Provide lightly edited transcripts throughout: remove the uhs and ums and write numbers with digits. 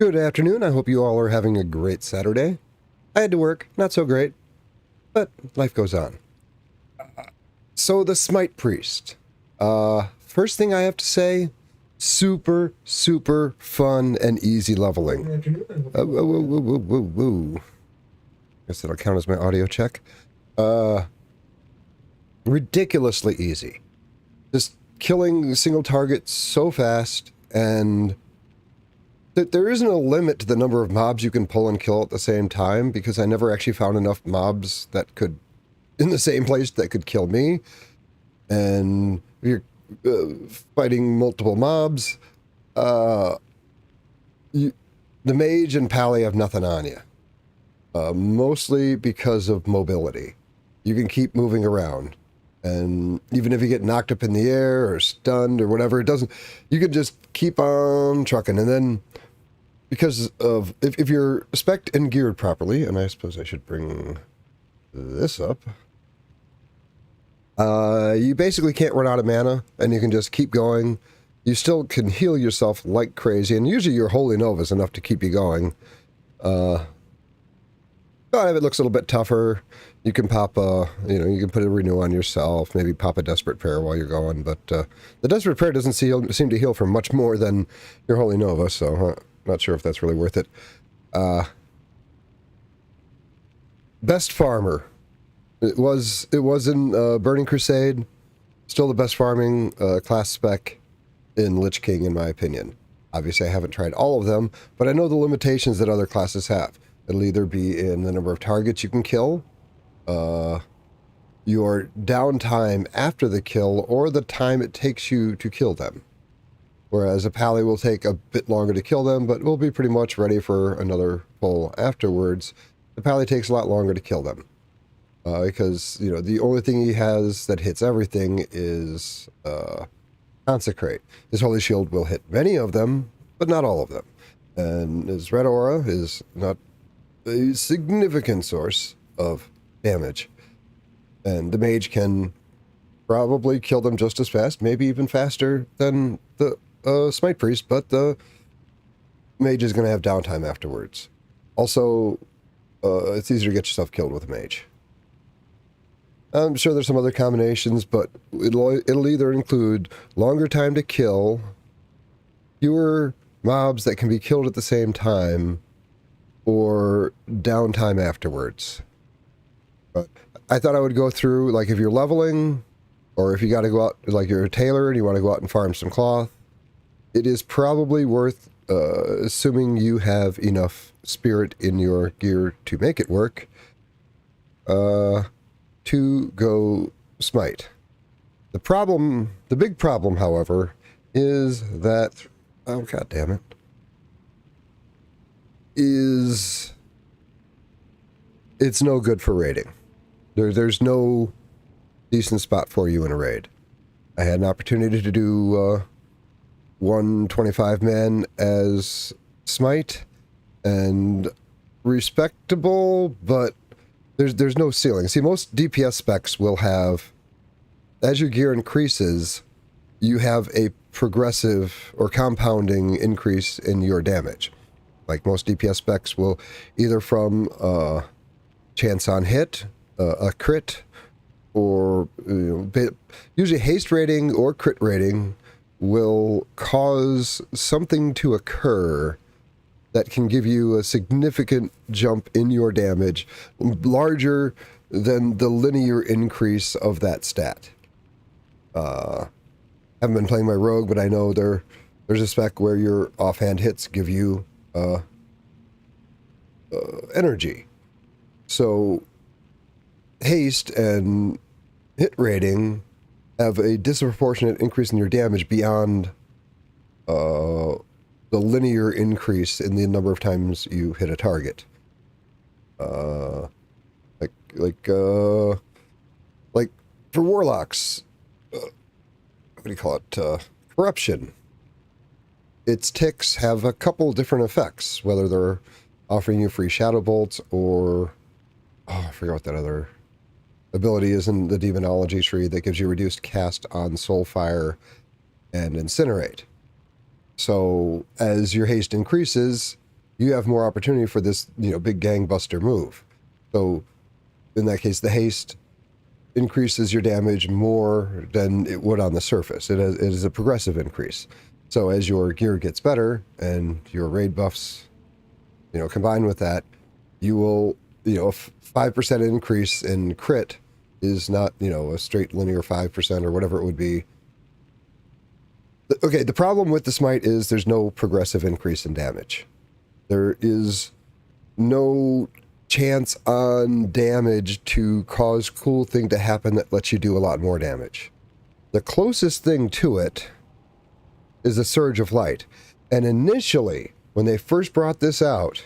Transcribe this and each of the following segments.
Good afternoon. I hope you all are having a great Saturday. I had to work, not so great, but life goes on. So the Smite Priest. First thing I have to say, super fun and easy leveling. Whoa. Guess that'll count as my audio check. Ridiculously easy. Just killing single targets so fast, and there isn't a limit to the number of mobs you can pull and kill at the same time, because I never actually found enough mobs that could, in the same place, that could kill me. And if you're fighting multiple mobs, the mage and pally have nothing on you. Mostly because of mobility. You can keep moving around. And even if you get knocked up in the air or stunned or whatever, it doesn't, you can just keep on trucking. And then because of, if you're spec'd and geared properly, and I suppose I should bring this up, you basically can't run out of mana, and you can just keep going. You still can heal yourself like crazy, and usually your Holy Nova is enough to keep you going. But if it looks a little bit tougher, you can pop you can put a renew on yourself, maybe pop a Desperate Prayer while you're going, but the Desperate Prayer doesn't seem to heal for much more than your Holy Nova, so not sure if that's really worth it. Best farmer. It was in Burning Crusade, still the best farming class spec in Lich King, in my opinion. Obviously, I haven't tried all of them, but I know the limitations that other classes have. It'll either be in the number of targets you can kill, your downtime after the kill, or the time it takes you to kill them. Whereas a pally will take a bit longer to kill them, but will be pretty much ready for another pull afterwards. The pally takes a lot longer to kill them. Because, the only thing he has that hits everything is Consecrate. His Holy Shield will hit many of them, but not all of them. And his Red Aura is not a significant source of damage. And the mage can probably kill them just as fast, maybe even faster than the Smite Priest, but the mage is going to have downtime afterwards. Also, it's easier to get yourself killed with a mage. I'm sure there's some other combinations, but it'll either include longer time to kill, fewer mobs that can be killed at the same time, or downtime afterwards. But I thought I would go through, like, if you're leveling, or if you got to go out, like you're a tailor and you want to go out and farm some cloth, it is probably worth, assuming you have enough spirit in your gear to make it work, to go Smite. The big problem, however, is that, oh god damn it, is it's no good for raiding. There's no decent spot for you in a raid. I had an opportunity to do 125 men as Smite, and respectable, but there's no ceiling. See, most DPS specs will have, as your gear increases, you have a progressive or compounding increase in your damage. Like most DPS specs will either from chance on hit, a crit, or usually haste rating or crit rating will cause something to occur that can give you a significant jump in your damage, larger than the linear increase of that stat. Haven't been playing my rogue, but I know there's a spec where your offhand hits give you energy. So haste and hit rating have a disproportionate increase in your damage beyond the linear increase in the number of times you hit a target. Like for warlocks, what do you call it? Corruption. Its ticks have a couple different effects, whether they're offering you free shadow bolts or, I forget what that other ability is in the demonology tree that gives you reduced cast on soulfire and incinerate. So as your haste increases, you have more opportunity for this, big gangbuster move. So in that case, the haste increases your damage more than it would on the surface. It is a progressive increase. So as your gear gets better and your raid buffs, combined with that, you will, a 5% increase in crit is not, a straight linear 5% or whatever it would be. Okay, the problem with the Smite is there's no progressive increase in damage. There is no chance on damage to cause cool thing to happen that lets you do a lot more damage. The closest thing to it is a Surge of Light. And initially, when they first brought this out,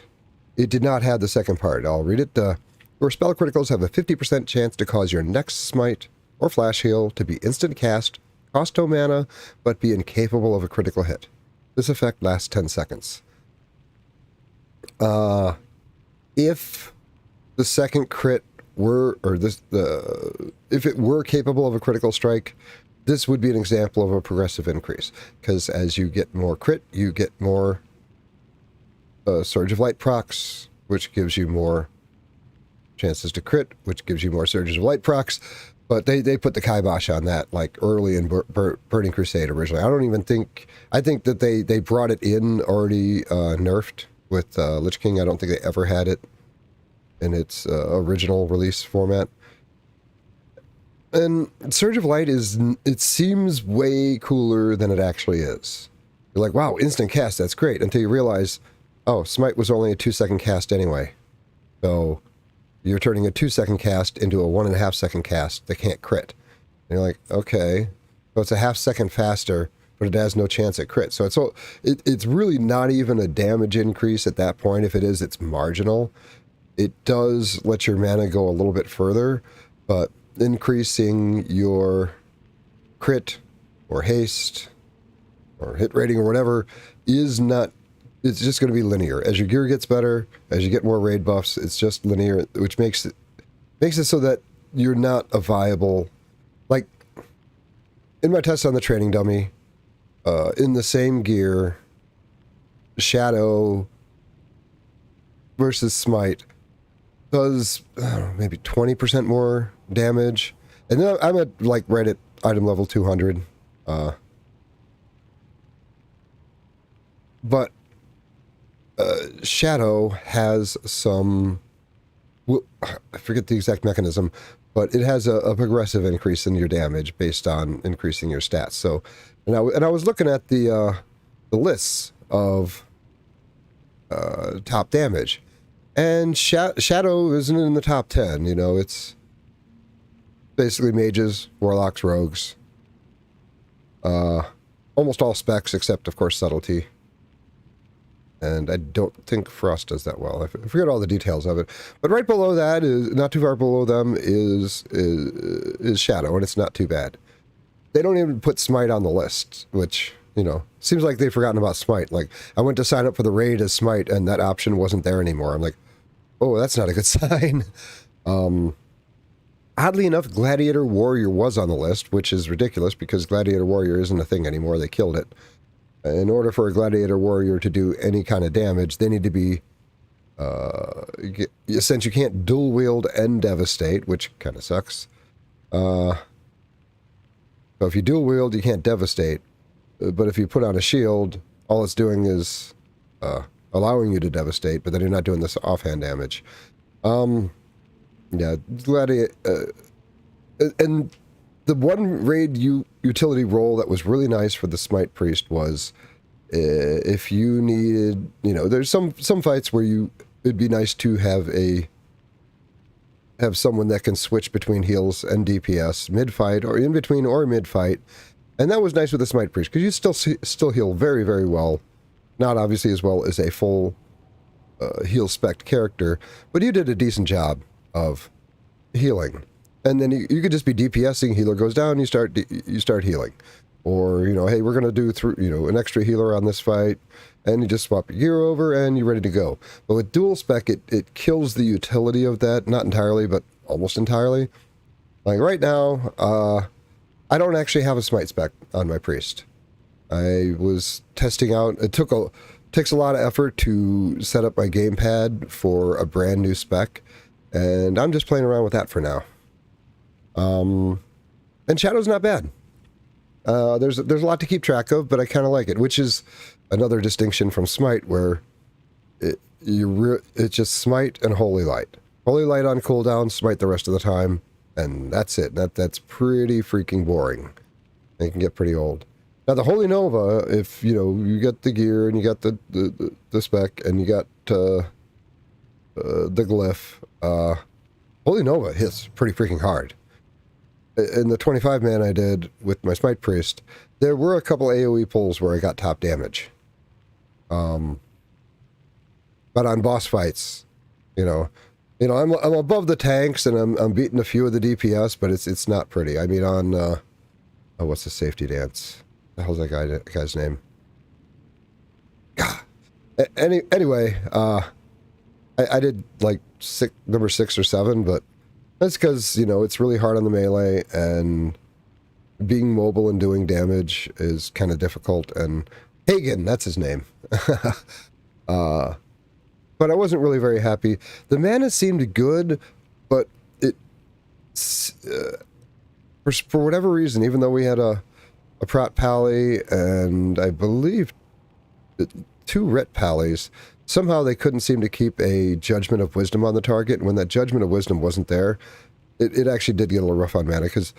it did not have the second part. I'll read it. Your spell criticals have a 50% chance to cause your next smite or flash heal to be instant cast, cost no mana, but be incapable of a critical hit. This effect lasts 10 seconds. If the second crit were, if it were capable of a critical strike, this would be an example of a progressive increase. Because as you get more crit, you get more Surge of Light procs, which gives you more chances to crit, which gives you more Surges of Light procs. But they put the kibosh on that, like, early in Burning Crusade originally. I think that they brought it in already nerfed with Lich King. I don't think they ever had it in its original release format. And Surge of Light it seems way cooler than it actually is. You're like, wow, instant cast, that's great, until you realize, oh, Smite was only a 2-second cast anyway. So you're turning a 2-second cast into a 1.5-second cast that can't crit. And you're like, okay, so it's a half-second faster, but it has no chance at crit. So it's really not even a damage increase at that point. If it is, it's marginal. It does let your mana go a little bit further, but increasing your crit or haste or hit rating or whatever is not, it's just going to be linear. As your gear gets better, as you get more raid buffs, it's just linear, which makes it so that you're not a viable, like, in my test on the training dummy, in the same gear, Shadow versus Smite does, I don't know, maybe 20% more damage. And then I'm at, like, right at item level 200. But Shadow has some, well, I forget the exact mechanism, but it has a progressive increase in your damage based on increasing your stats. So, and I was looking at the lists of top damage, and Shadow isn't in the top 10. It's basically mages, warlocks, rogues, almost all specs except, of course, subtlety. And I don't think Frost does that well. I forget all the details of it. But right below that is, not too far below them, is Shadow, and it's not too bad. They don't even put Smite on the list, which, seems like they've forgotten about Smite. Like, I went to sign up for the raid as Smite, and that option wasn't there anymore. I'm like, oh, that's not a good sign. Oddly enough, Gladiator Warrior was on the list, which is ridiculous because Gladiator Warrior isn't a thing anymore. They killed it. In order for a Gladiator Warrior to do any kind of damage, they need to be, since you can't dual wield and devastate, which kind of sucks. So if you dual wield, you can't devastate. But if you put on a shield, all it's doing is allowing you to devastate, but then you're not doing this offhand damage. Yeah, Gladiator, and the one raid utility role that was really nice for the Smite Priest was if you needed, there's some fights where it'd be nice to have someone that can switch between heals and DPS mid-fight or in between or mid-fight. And that was nice with the Smite Priest because you still heal very, very well. Not obviously as well as a full heal spec character, but you did a decent job of healing. And then you could just be DPSing, healer goes down, you start healing. Or, hey, we're going to do an extra healer on this fight, and you just swap your gear over, and you're ready to go. But with dual spec, it kills the utility of that, not entirely, but almost entirely. Like, right now, I don't actually have a Smite spec on my Priest. I was testing out, it took takes a lot of effort to set up my gamepad for a brand new spec, and I'm just playing around with that for now. And Shadow's not bad. There's a lot to keep track of, but I kind of like it, which is another distinction from Smite, where it's just Smite and Holy Light. Holy Light on cooldown, Smite the rest of the time, and that's it. That's pretty freaking boring. It can get pretty old. Now the Holy Nova, if you get the gear and you got the spec and you got the glyph, Holy Nova hits pretty freaking hard. In the 25 man I did with my Smite Priest, there were a couple AoE pulls where I got top damage. But on boss fights, I'm above the tanks and I'm beating a few of the DPS, but it's not pretty. I mean, on what's the safety dance? The hell's that guy's name? God. Anyway, I did like number 6 or 7, but that's because it's really hard on the melee, and being mobile and doing damage is kind of difficult. And Hagen, that's his name. But I wasn't really very happy. The mana seemed good, but it for whatever reason, even though we had a Prat Pally and I believe 2 Ret Pallies, somehow they couldn't seem to keep a Judgment of Wisdom on the target. And when that Judgment of Wisdom wasn't there, it actually did get a little rough on mana, because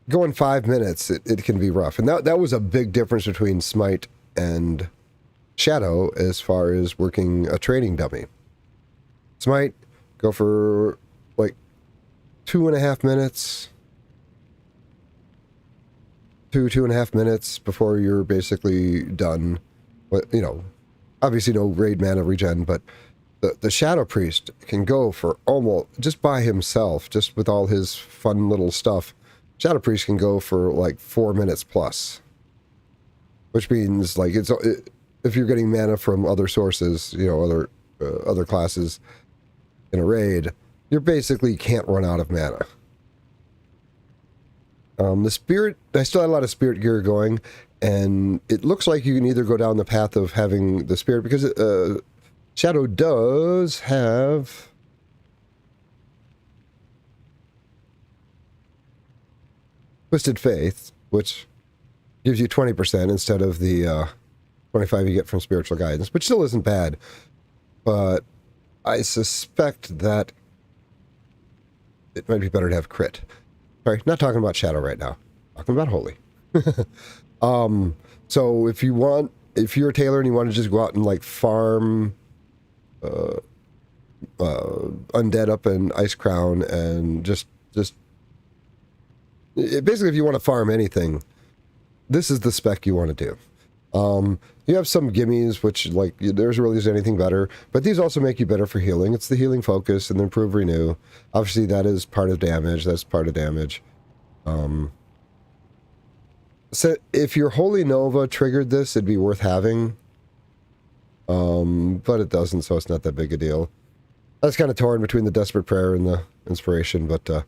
going 5 minutes, it can be rough. And that was a big difference between Smite and Shadow as far as working a training dummy. Smite, go for like 2.5 minutes. 2.5 minutes before you're basically done. Obviously no raid mana regen, but the Shadow Priest can go for almost, just by himself, just with all his fun little stuff, Shadow Priest can go for like 4 minutes plus. Which means, like, if you're getting mana from other sources, other classes in a raid, you basically can't run out of mana. The Spirit, I still had a lot of Spirit gear going, and it looks like you can either go down the path of having the Spirit, because Shadow does have Twisted Faith, which gives you 20% instead of the 25 you get from Spiritual Guidance, which still isn't bad. But I suspect that it might be better to have crit. Sorry, not talking about Shadow right now. Talking about Holy. So if you're a tailor and you want to just go out and like farm undead up in Ice Crown, and just basically, if you want to farm anything, this is the spec you want to do. You have some gimmies, which, like, there's really isn't anything better, but these also make you better for healing. It's the healing focus and the improve renew. Obviously, that is part of damage. That's part of damage. So if your Holy Nova triggered this, it'd be worth having. But it doesn't, so it's not that big a deal. I was kind of torn between the Desperate Prayer and the Inspiration, but the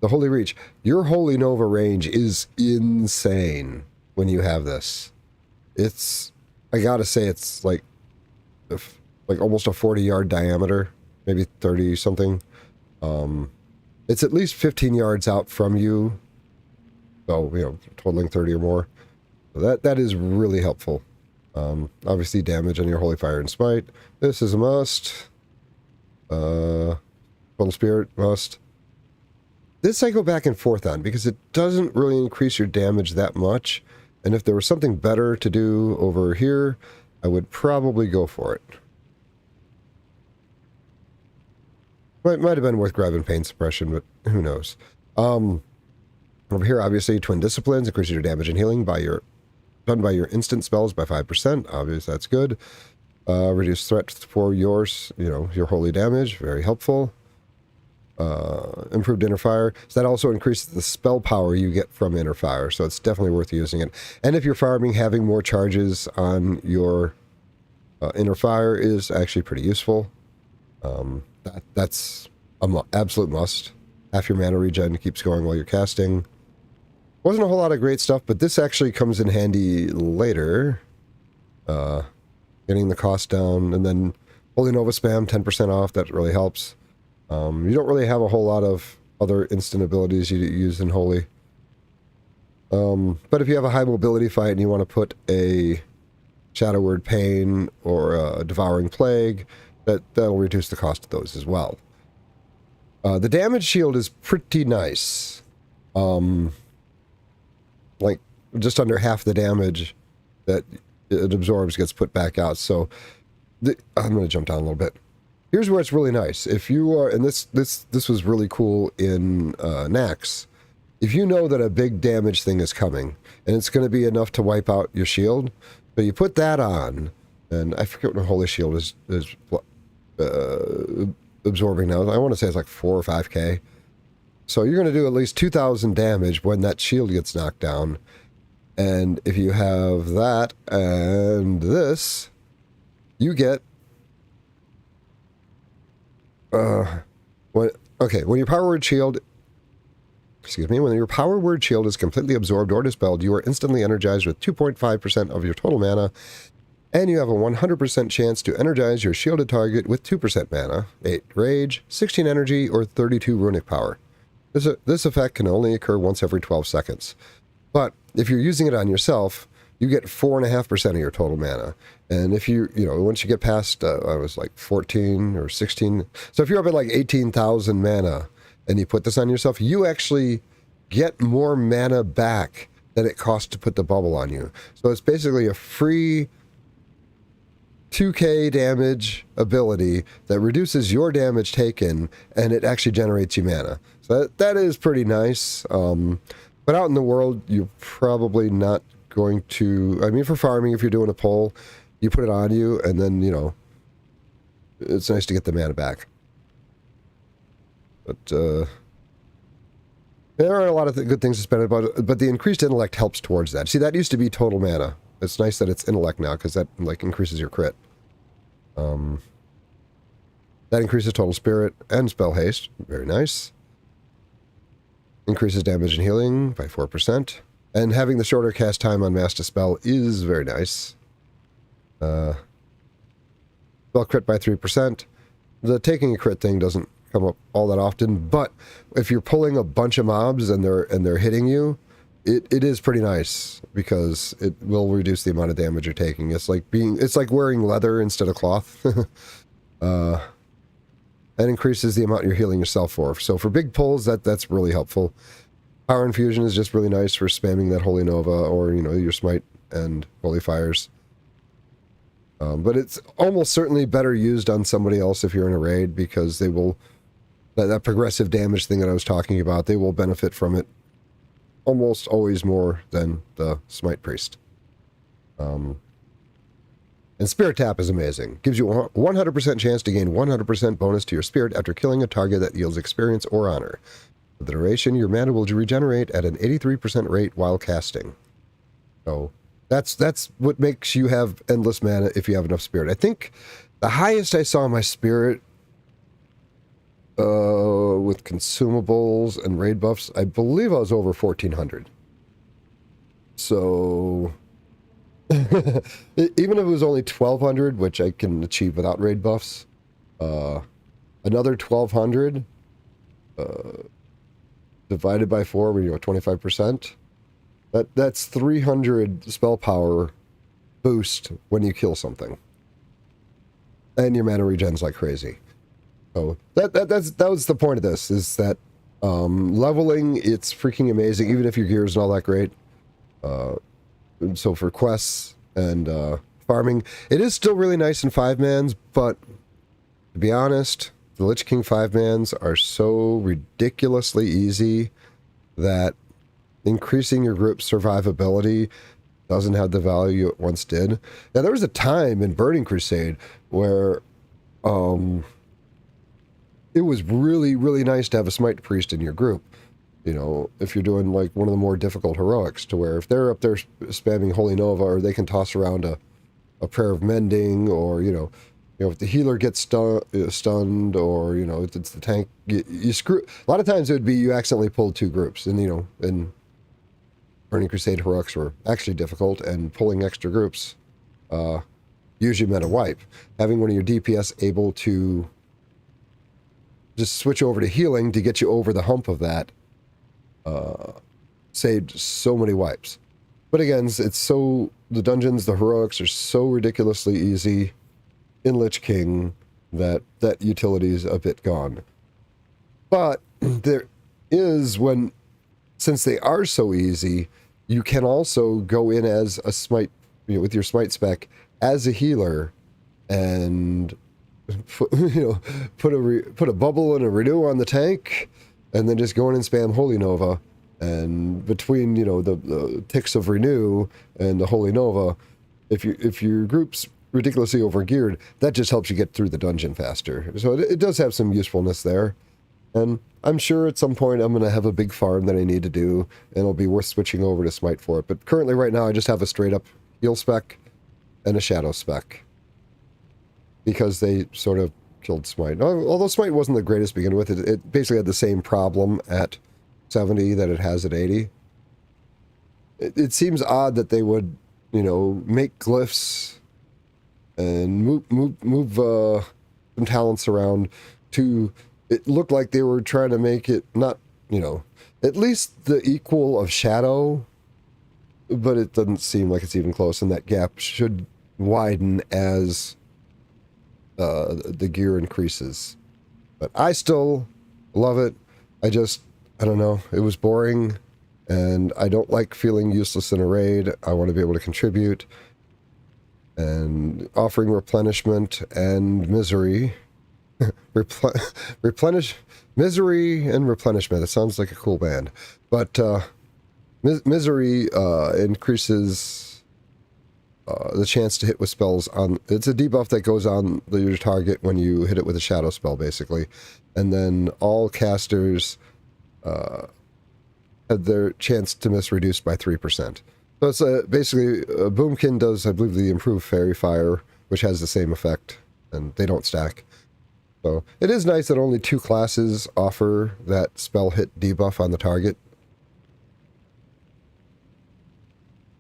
Holy Reach. Your Holy Nova range is insane when you have this. It's, I gotta say, it's like almost a 40-yard diameter, maybe 30 something. It's at least 15 yards out from you, so totaling 30 or more. So that is really helpful. Obviously, damage on your Holy Fire and Smite. This is a must. Total Spirit must. This I go back and forth on, because it doesn't really increase your damage that much. And if there was something better to do over here, I would probably go for it. Might have been worth grabbing Pain Suppression, but who knows. Over here, obviously, Twin Disciplines increases your damage and healing done by your instant spells by 5%. Obviously, that's good. Reduce threat for your holy damage. Very helpful. Improved Inner Fire. So that also increases the spell power you get from Inner Fire, so it's definitely worth using it. And if you're farming, having more charges on your Inner Fire is actually pretty useful. That's an absolute must. Half your mana regen keeps going while you're casting. Wasn't a whole lot of great stuff, but this actually comes in handy later. getting the cost down, and then Holy Nova spam 10% off. That really helps. You don't really have a whole lot of other instant abilities you use in Holy. But if you have a high mobility fight and you want to put a Shadow Word Pain or a Devouring Plague, that'll reduce the cost of those as well. The damage shield is pretty nice. Like, just under half the damage that it absorbs gets put back out. So, I'm going to jump down a little bit. Here's where it's really nice. If you are, and this was really cool in Nax, if you know that a big damage thing is coming, and it's going to be enough to wipe out your shield, but you put that on, and I forget what Holy Shield is absorbing now. I want to say it's like 4 or 5k. So you're going to do at least 2,000 damage when that shield gets knocked down. And if you have that and this, you get... when your power word shield... when your power word shield is completely absorbed or dispelled, you are instantly energized with 2.5% of your total mana, and you have a 100% chance to energize your shielded target with 2% mana, 8 rage, 16 energy, or 32 runic power. This effect can only occur once every 12 seconds. But if you're using it on yourself, you get 4.5% of your total mana. And if once you get past, I was like 14 or 16. So if you're up at like 18,000 mana and you put this on yourself, you actually get more mana back than it costs to put the bubble on you. So it's basically a free 2k damage ability that reduces your damage taken, and it actually generates you mana. So that is pretty nice. But out in the world, you're probably not going to... I mean, for farming, if you're doing a pull, you put it on you, and then, it's nice to get the mana back. But, there are a lot of good things to spend about, but the increased intellect helps towards that. See, that used to be total mana. It's nice that it's intellect now, because that, like, increases your crit. That increases total spirit and spell haste. Very nice. Increases damage and healing by 4%. And having the shorter cast time on Master Spell is very nice. Spell crit by 3%. The taking a crit thing doesn't come up all that often, but if you're pulling a bunch of mobs and they're hitting you, it is pretty nice, because it will reduce the amount of damage you're taking. It's like wearing leather instead of cloth. That increases the amount you're healing yourself for. So for big pulls, that's really helpful. Power Infusion is just really nice for spamming that Holy Nova or, your Smite and Holy Fires. But it's almost certainly better used on somebody else if you're in a raid, because they will... That progressive damage thing that I was talking about, they will benefit from it almost always more than the Smite Priest. And Spirit Tap is amazing. Gives you a 100% chance to gain 100% bonus to your spirit after killing a target that yields experience or honor. For the duration, your mana will regenerate at an 83% rate while casting. So that's what makes you have endless mana if you have enough spirit. I think the highest I saw my spirit with consumables and raid buffs, I believe I was over 1,400. So... even if it was only 1,200, which I can achieve without raid buffs, another 1,200 divided by 4, when you're at 25%, that's 300 spell power boost when you kill something, and your mana regens like crazy. So that was the point of this, is that leveling, it's freaking amazing, even if your gear is not all that great. So for quests and farming, it is still really nice in 5-mans, but to be honest, the Lich King 5-mans are so ridiculously easy that increasing your group's survivability doesn't have the value it once did. Now, there was a time in Burning Crusade where it was really, really nice to have a Smite Priest in your group. If you're doing like one of the more difficult heroics, to where if they're up there spamming Holy Nova, or they can toss around a Prayer of Mending, or if the healer gets stunned, or if it's the tank, you screw. A lot of times it would be you accidentally pulled 2 groups, and and Burning Crusade heroics were actually difficult, and pulling extra groups usually meant a wipe. Having one of your DPS able to just switch over to healing to get you over the hump of that saved so many wipes. But again, it's so, the dungeons, the heroics are so ridiculously easy in Lich King that that utility is a bit gone. But there is, when, since they are so easy, you can also go in as a smite, you know, with your smite spec as a healer, and put a bubble and a renew on the tank, and then just go in and spam Holy Nova. And between, you know, the ticks of renew and the Holy Nova, if your group's ridiculously overgeared, that just helps you get through the dungeon faster. So it does have some usefulness there. And I'm sure at some point I'm going to have a big farm that I need to do, and it'll be worth switching over to Smite for it. But currently, right now, I just have a straight-up heal spec and a shadow spec, because they sort of killed Smite. Although Smite wasn't the greatest to begin with, it basically had the same problem at 70 that it has at 80. It seems odd that they would, you know, make glyphs and move some talents around to... It looked like they were trying to make it not, you know, at least the equal of Shadow, but it doesn't seem like it's even close, and that gap should widen as the gear increases. But I still love it. I don't know, it was boring, and I don't like feeling useless in a raid. I want to be able to contribute, and offering replenishment and misery. Replenish, misery and replenishment. It sounds like a cool band, but misery increases the chance to hit with spells on. It's a debuff that goes on your target when you hit it with a shadow spell, basically, and then all casters had their chance to miss reduced by 3%. So it's basically Boomkin does, I believe, the improved Fairy Fire, which has the same effect, and they don't stack. So it is nice that only 2 classes offer that spell hit debuff on the target.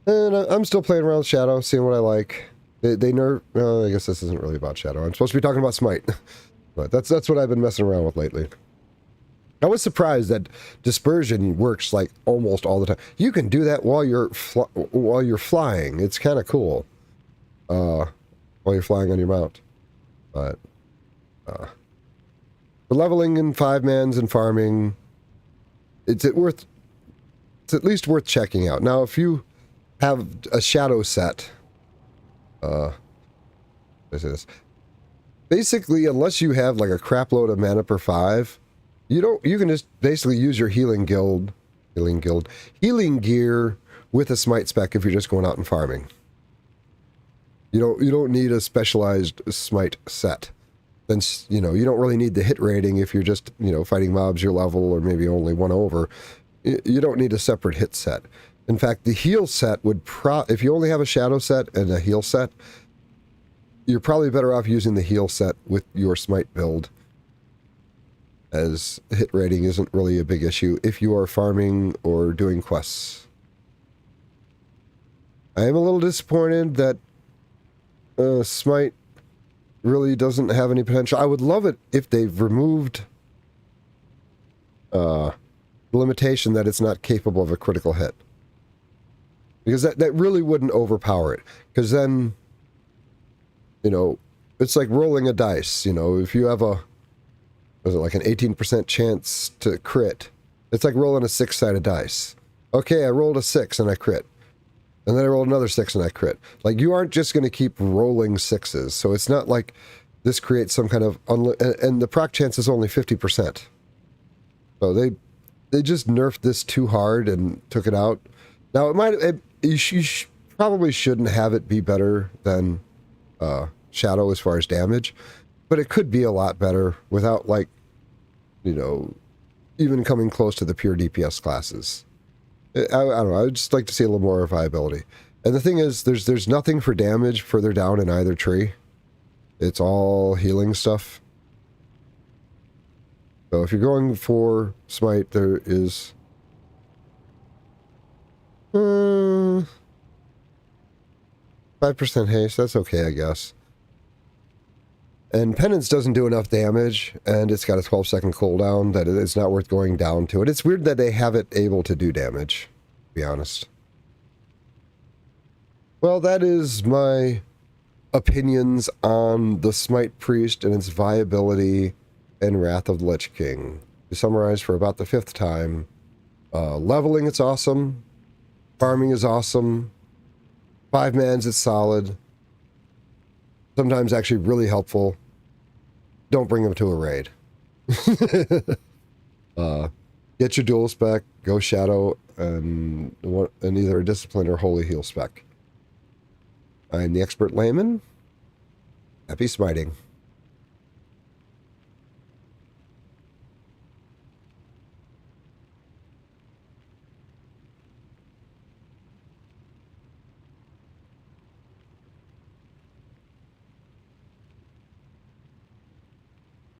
And I'm still playing around with Shadow, seeing what I like. They nerf... Well, I guess this isn't really about Shadow. I'm supposed to be talking about Smite. But that's what I've been messing around with lately. I was surprised that Dispersion works like almost all the time. You can do that while you're flying. It's kind of cool. While you're flying on your mount. But... for leveling in 5-mans and farming, it's at least worth checking out. Now, if you have a shadow set, basically, unless you have like a crap load of mana per 5, you can just basically use your healing gear with a smite spec if you're just going out and farming. You don't need a specialized smite set. Then, you know, you don't really need the hit rating if you're just, you know, fighting mobs your level or maybe only 1 over. You don't need a separate hit set. In fact, the heal set would if you only have a shadow set and a heal set, you're probably better off using the heal set with your smite build, as hit rating isn't really a big issue if you are farming or doing quests. I am a little disappointed that Smite really doesn't have any potential. I would love it if they've removed the limitation that it's not capable of a critical hit. Because that really wouldn't overpower it. Because then, you know, it's like rolling a dice. You know, if you have was it like an 18% chance to crit, it's like rolling a 6-sided dice. Okay, I rolled a 6 and I crit. And then I rolled another 6 and I crit. Like, you aren't just going to keep rolling 6s. So it's not like this creates some kind of... and the proc chance is only 50%. So they just nerfed this too hard and took it out. Now, you probably shouldn't have it be better than Shadow as far as damage. But it could be a lot better without, like, you know, even coming close to the pure DPS classes. I don't know, I would just like to see a little more viability. And the thing is, there's nothing for damage further down in either tree. It's all healing stuff. So if you're going for Smite, there is... 5% haste, that's okay, I guess. And Penance doesn't do enough damage, and it's got a 12-second cooldown that it's not worth going down to it. It's weird that they have it able to do damage, to be honest. Well, that is my opinions on the Smite Priest and its viability and Wrath of the Lich King. To summarize for about the 5th time, leveling, it's awesome. Farming is awesome. 5-mans, it's solid. Sometimes actually really helpful. Don't bring them to a raid. Get your dual spec, go shadow, and either a discipline or holy heal spec. I'm the expert layman. Happy smiting.